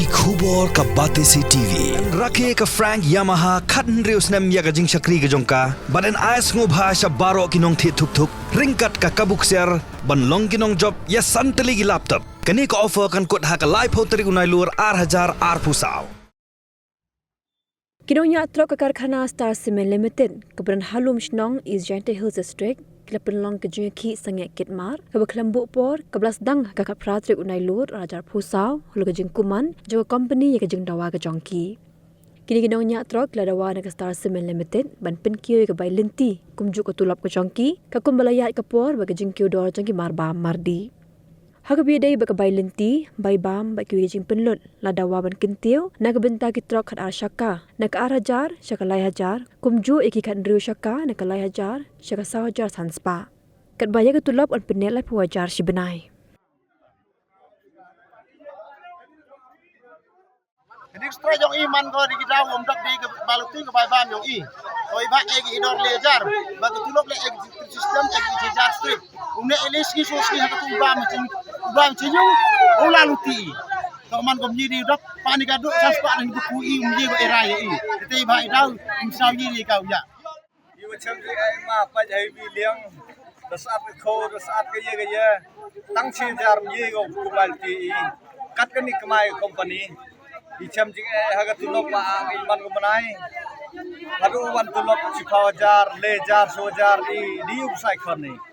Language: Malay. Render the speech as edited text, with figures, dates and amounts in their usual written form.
Ki khubor ka bate si TV. Rakhe ka Frank Yamaha khatn reus nem ya ka jing shakri ka jongka. Baden ais ngo bhasha baro kinong thi thuk thuk. Ringkat ka kabuk ser ban long kinong job ya santali ki laptop. Kani ka offer kan kot ha ka live hoteri unai lur 8,000 pusau. Nongñiah Trok Karkhana Star Cement Limited keberan halum shnong is Kyntiew Hills District kelapen long ke Ïakhih sangat kitmar ke Khlem por ke belas dang ka pratrik unai lur rajar pusau lu ke jing kuman jo company ke jing Dawa ke jongki kini Nongñiah Trok la Dawa ke Star Cement Limited ban Kyntiew ke bai Lynti kumju ke tulap ke jongki ke kumbalayat ke por ba ke jing Kyntiew jongki marba mardi Hagabi day baka bay Lynti, bay bam, bay kiwijing penlut, la Dawa ban Kyntiew, nagbenta ki Trok kat ar syaka, nak hajar, syaka lay hajar, kumju iki kat ndriu syaka, nak lay hajar, syaka saw hajar sanspa. Kat baya ke tulap on penel lay puwajar si benai. Jadi setelah yang iman kau di kita untuk di baluti ke bayam yang kau iba egi idor lejar, batu tulok le egi sistem egi jejar strip, umne eliski soski hak tu ubam cinyung, ulah luti. Kau man kau menjadi dok panik aduk sampai dengan buku menjadi beraya kita iba idau misal jadi kau ya. Ibu cakap emang apa jadi bilang, saat kau saat kerja, tang sejar menjadi kau baluti, kat kini kemai company. Icam jing haga tulok pa ang iman ko manay. Hadu wan tulok si pawajar, lejar, sojar di usai khani.